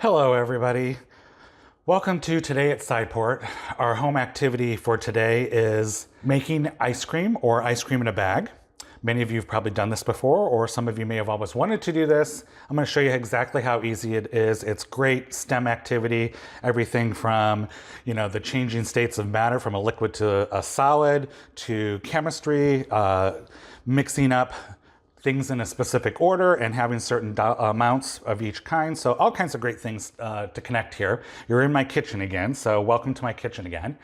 Hello everybody. Welcome to Today at Sci-Port. Our home activity for today is making ice cream or ice cream in a bag. Many of you have probably done this before, or some of you may have always wanted to do this. I'm going to show you exactly how easy it is. It's great STEM activity, everything from, the changing states of matter from a liquid to a solid, to chemistry, mixing up things in a specific order and having certain amounts of each kind. So all kinds of great things to connect here. You're in my kitchen again, so welcome to my kitchen again.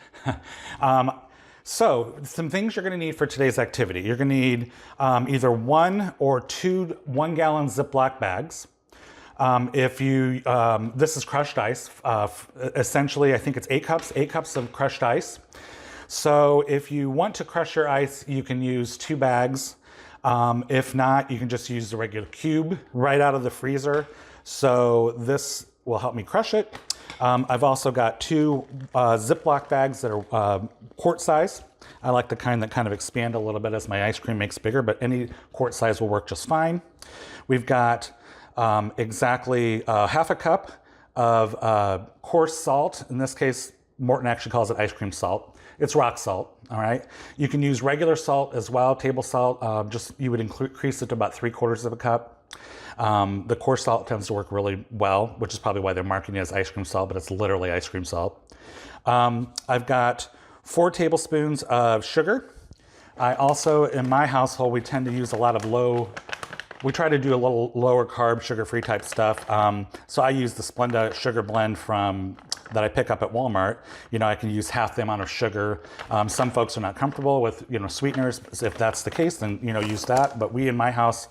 So some things you're gonna need for today's activity. You're gonna need either 1 or 2 1-gallon Ziploc bags. This is crushed ice. Essentially, I think it's 8 cups of crushed ice. So if you want to crush your ice, you can use 2 bags. If not, you can just use the regular cube right out of the freezer. So this will help me crush it. I've also got 2 Ziploc bags that are quart size. I like the kind that kind of expand a little bit as my ice cream makes bigger, but any quart size will work just fine. We've got exactly half a cup of coarse salt. In this case, Morton actually calls it ice cream salt. It's rock salt, all right? You can use regular salt as well, table salt. You would increase it to about 3/4 of a cup. The coarse salt tends to work really well, which is probably why they're marketing it as ice cream salt, but it's literally ice cream salt. I've got 4 tablespoons of sugar. I also, in my household, we tend to use a lot of we try to do a little lower carb, sugar-free type stuff. So I use the Splenda sugar blend that I pick up at Walmart. I can use half the amount of sugar. Some folks are not comfortable with, sweeteners. If that's the case, then, use that. But we in my house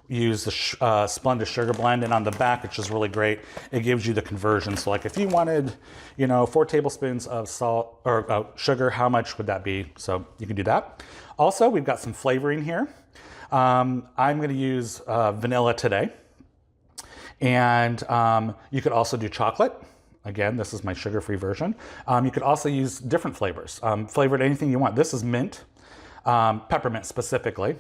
use the Splenda sugar blend, and on the back, which is really great, it gives you the conversion. So like if you wanted, 4 tablespoons of salt or sugar, how much would that be? So you can do that. Also, we've got some flavoring here. I'm going to use vanilla today, and you could also do chocolate. Again, this is my sugar-free version. You could also use different flavors, flavored anything you want. This is mint, peppermint specifically,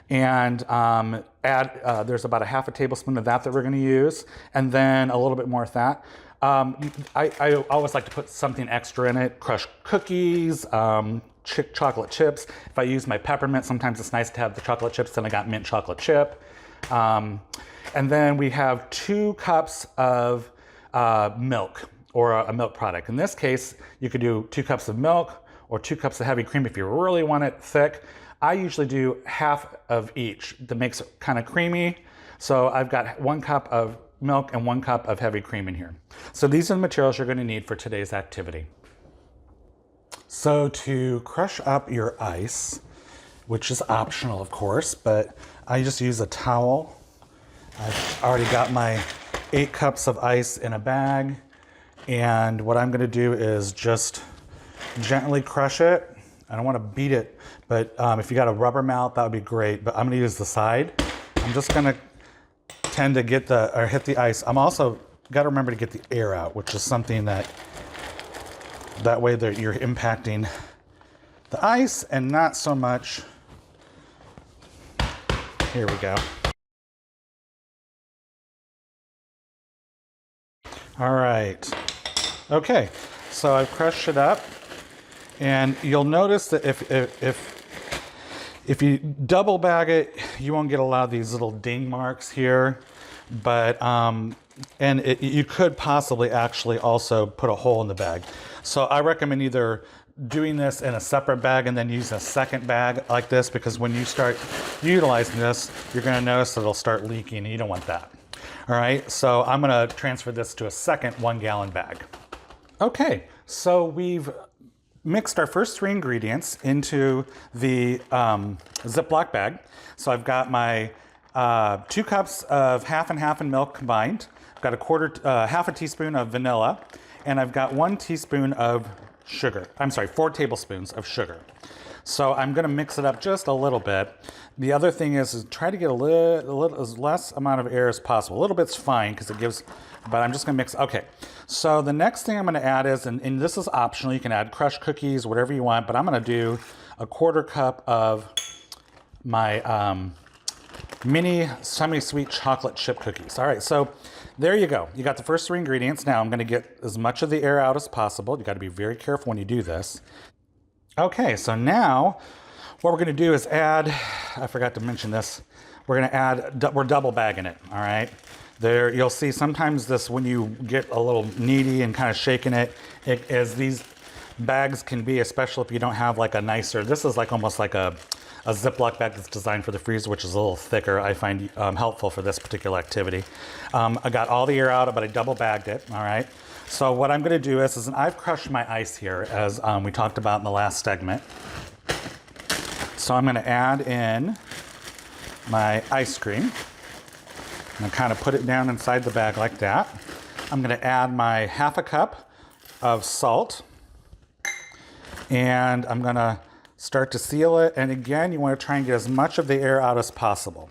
and there's about a half a tablespoon of that we're going to use, and then a little bit more of that. I always like to put something extra in it, crushed cookies, chocolate chips. If I use my peppermint, sometimes it's nice to have the chocolate chips, then I got mint chocolate chip. And then we have 2 cups of milk, or a milk product. In this case, you could do 2 cups of milk or 2 cups of heavy cream if you really want it thick. I usually do half of each. That makes it kind of creamy. So I've got 1 cup of milk and 1 cup of heavy cream in here. So these are the materials you're going to need for today's activity. So to crush up your ice, which is optional of course, but I just use a towel. I've already got my 8 cups of ice in a bag, and what I'm going to do is just gently crush it. I don't want to beat it, but if you got a rubber mallet, that would be great, but I'm going to use the side. I'm just going to tend to hit the ice. I'm also got to remember to get the air out, which is something that way that you're impacting the ice and not so much. Here we go. All right. Okay, so I've crushed it up, and you'll notice that if you double bag it, you won't get a lot of these little ding marks here, but you could possibly actually also put a hole in the bag. So I recommend either doing this in a separate bag and then using a second bag like this, because when you start utilizing this, you're going to notice that it'll start leaking, and you don't want that. All right, so I'm going to transfer this to a second 1-gallon bag. Okay, so we've mixed our first 3 ingredients into the Ziploc bag. So I've got my 2 cups of half and half in milk combined. I've got half a teaspoon of vanilla, and I've got 1 teaspoon of sugar. I'm sorry, 4 tablespoons of sugar. So I'm going to mix it up just a little bit. The other thing is try to get a little as less amount of air as possible. A little bit's fine because it gives, but I'm just going to mix. Okay, so the next thing I'm going to add is, and this is optional, you can add crushed cookies, whatever you want, but I'm going to do a 1/4 cup of my mini semi-sweet chocolate chip cookies. All right, so there you go. You got the first 3 ingredients. Now I'm gonna get as much of the air out as possible. You gotta be very careful when you do this. Okay, so now what we're gonna do is add, I forgot to mention this, we're double bagging it, all right? There, you'll see sometimes this, when you get a little needy and kind of shaking it, as these bags can be, especially if you don't have like a nicer, this is like almost like a Ziploc bag that's designed for the freezer, which is a little thicker, I find helpful for this particular activity. I got all the air out, but I double bagged it, all right? So what I'm gonna do is I've crushed my ice here, as we talked about in the last segment. So I'm gonna add in my ice cream. I'm gonna kind of put it down inside the bag like that. I'm gonna add my 1/2 cup of salt, and I'm gonna start to seal it. And again, you wanna try and get as much of the air out as possible.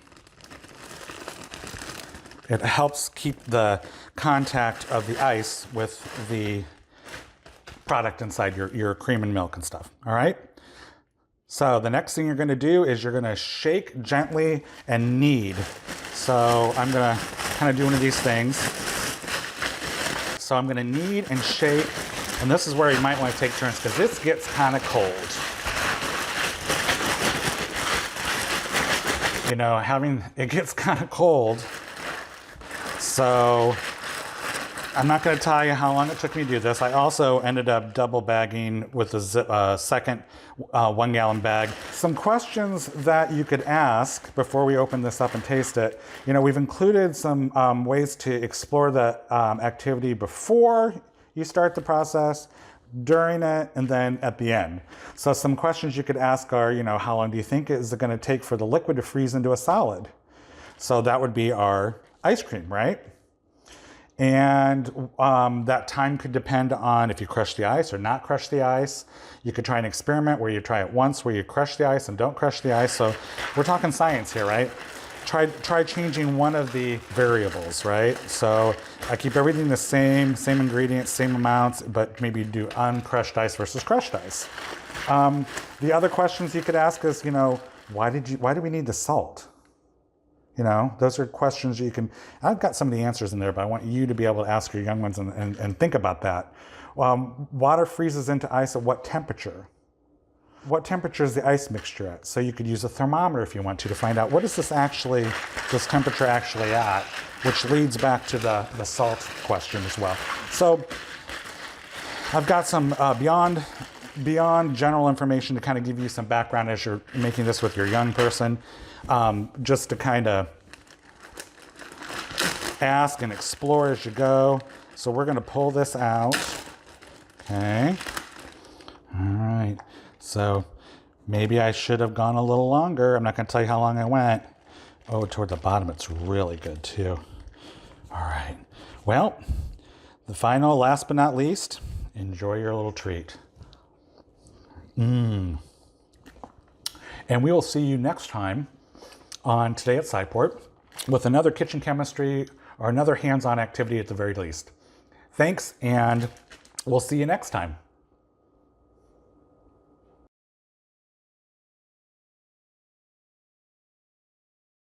It helps keep the contact of the ice with the product inside your cream and milk and stuff, all right? So the next thing you're gonna do is you're gonna shake gently and knead. So I'm gonna kind of do one of these things. So I'm gonna knead and shake, and this is where you might wanna take turns because this gets kind of cold. You know, it gets kind of cold. So I'm not going to tell you how long it took me to do this. I also ended up double bagging with a second 1 gallon bag. Some questions that you could ask before we open this up and taste it. You know, we've included some ways to explore the activity before you start the process, during it, and then at the end. So some questions you could ask are, you know, how long do you think is it going to take for the liquid to freeze into a solid? So that would be our ice cream, right? And that time could depend on if you crush the ice or not crush the ice. You could try an experiment where you try it once where you crush the ice and don't crush the ice. So we're talking science here, right? Try changing one of the variables, right? So I keep everything the same ingredients, same amounts, but maybe do uncrushed ice versus crushed ice. The other questions you could ask is, you know, why do we need the salt? You know, those are questions you can, I've got some of the answers in there, but I want you to be able to ask your young ones and think about that. Water freezes into ice at what temperature? What temperature is the ice mixture at? So you could use a thermometer if you want to find out what is this temperature actually at, which leads back to the salt question as well. So I've got some beyond general information to kind of give you some background as you're making this with your young person. Just to kind of ask and explore as you go. So we're going to pull this out. Okay. All right. So maybe I should have gone a little longer. I'm not going to tell you how long I went. Oh, toward the bottom, it's really good too. All right. Well, the final, last but not least, enjoy your little treat. And we will see you next time on Today at Sci-Port with another kitchen chemistry or another hands-on activity at the very least. Thanks, and we'll see you next time.